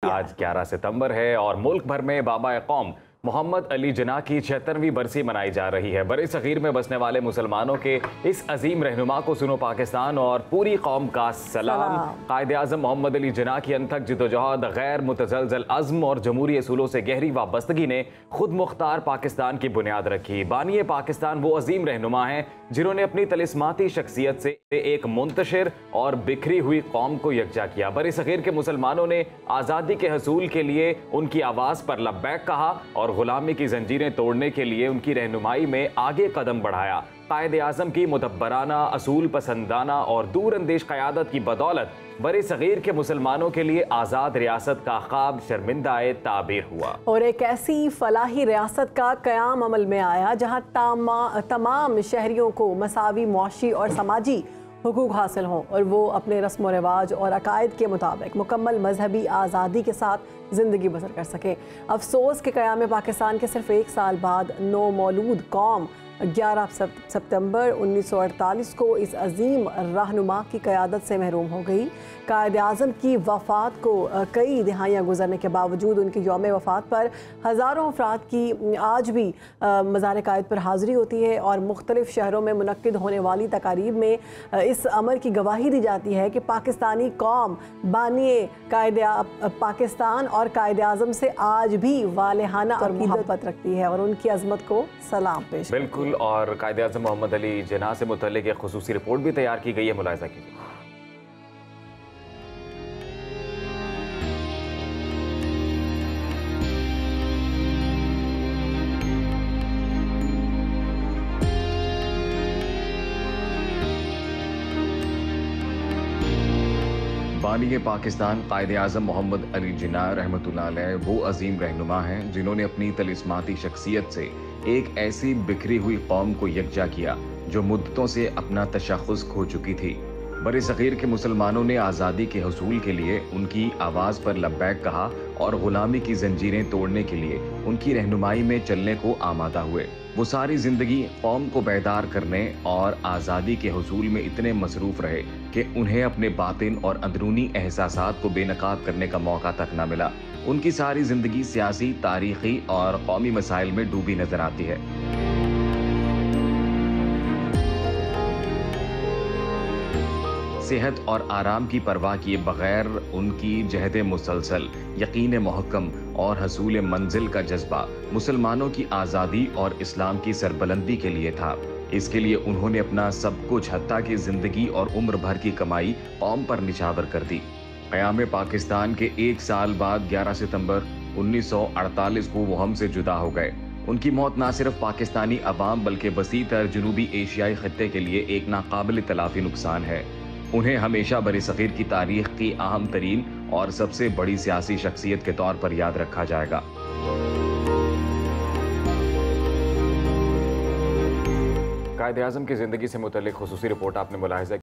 आज 11 सितंबर है और मुल्क भर में बाबा कौम मोहम्मद अली जिन्ना की 76वीं बरसी मनाई जा रही है। बरे सगीर में बसने वाले मुसलमानों के इस अजीम रहनुमा को सुनो पाकिस्तान और पूरी कौम का सलाम। कायद आज़म मोहम्मद अली जिन्ना की अनथक जिदोजहद, गैर मुतज़लज़ल अज़्म और जमहूरी असूलों से गहरी वाबस्तगी ने खुद मुख्तार पाकिस्तान की बुनियाद रखी। बानिए पाकिस्तान वो अजीम रहनुमा हैं जिन्होंने अपनी तलिस्माती शख्सियत से एक मुंतशिर और बिखरी हुई कौम को यकजा किया। बरे सगीर के मुसलमानों ने आज़ादी के हसूल के लिए उनकी आवाज़ पर लब्बैक कहा और गुलामी की जंजीरें तोड़ने के लिए उनकी रहनुमाई में आगे कदम बढ़ाया। कायद आज़म की मुदब्बराना, असूल पसंदाना और दूरअंदेश क़यादत की बदौलत बरे सगीर के मुसलमानों के लिए आज़ाद रियासत का ख्वाब शर्मिंदाए ताबीर हुआ और एक ऐसी फलाही रियासत का क़याम अमल में आया जहाँ तमाम शहरियों को मसावी मुआशी और समाजी हुकूक हासिल हों और वो अपने रस्म व रिवाज और अकायद के मुताबिक मुकम्मल मजहबी आज़ादी के साथ ज़िंदगी बसर कर सकें। अफसोस के क़याम पाकिस्तान के सिर्फ एक साल बाद नौ मौलूद कौम 11 सितंबर 1948 को इस अजीम रहनुमा की क़यादत से महरूम हो गई। कायद आज़म की वफ़ात को कई दिहाइयाँ गुजरने के बावजूद उनकी यौम वफ़ात पर हज़ारों अफराद की आज भी मज़ार कायद पर हाज़िरी होती है और मुख्तलिफ़ शहरों में मुनक्किद होने वाली तकारीब में इस अमर की गवाही दी जाती है कि पाकिस्तानी कौम बानिए कायद पाकिस्तान और कायद आज़म से आज भी वालेहाना और मोहब्बत रखती है और उनकी अज़मत को सलाम पेश। बिल्कुल, और कायद आज़म मोहम्मद अली जिन्ना से मुतल्लिक़ एक खुसूसी रिपोर्ट भी तैयार की गई है, मुलाहिज़ा कीजिए। बानिए पाकिस्तान कायद आज़म मोहम्मद अली जिन्ना रहमतुल्लाह अलैह वो अजीम रहनुमा हैं जिन्होंने अपनी तलिस्माती शख्सियत से एक ऐसी बिखरी हुई कौम को यकजा किया जो मुद्दतों से अपना तशख़्ख़ुस खो चुकी थी। बरे सगीर के मुसलमानों ने आज़ादी के हसूल के लिए उनकी आवाज़ पर लब्बैक कहा और ग़ुलामी की जंजीरें तोड़ने के लिए उनकी रहनुमाई में चलने को आमादा हुए। वो सारी ज़िंदगी कौम को बेदार करने और आज़ादी के हसूल में इतने मसरूफ़ रहे कि उन्हें अपने बातिन और अंदरूनी एहसासात को बेनकाब करने का मौका तक न मिला। उनकी सारी ज़िंदगी सियासी, तारीख़ी और कौमी मसाइल में डूबी नज़र आती है। सेहत और आराम की परवाह किए बगैर उनकी जहद मुसलसल, यकीन महकम और हसूल मंजिल का जज्बा मुसलमानों की आज़ादी और इस्लाम की सरबलंदी के लिए था। इसके लिए उन्होंने अपना सब कुछ, हत्ता की ज़िंदगी और उम्र भर की कमाई कौम पर निछावर कर दी। क़याम पाकिस्तान के एक साल बाद 11 सितंबर 1948 को वो हमसे जुदा हो गए। उनकी मौत न सिर्फ पाकिस्तानी अवाम बल्कि वसी तर जनूबी एशियाई खत्ते के लिए एक नाकाबिल तलाफ़ी नुकसान है। उन्हें हमेशा बरे सगीर की तारीख की अहम तरीन और सबसे बड़ी सियासी शख्सियत के तौर पर याद रखा जाएगा। कायद आज़म की ज़िंदगी से मुतल्लिक़ खुसूसी रिपोर्ट आपने मुलाहिज़ा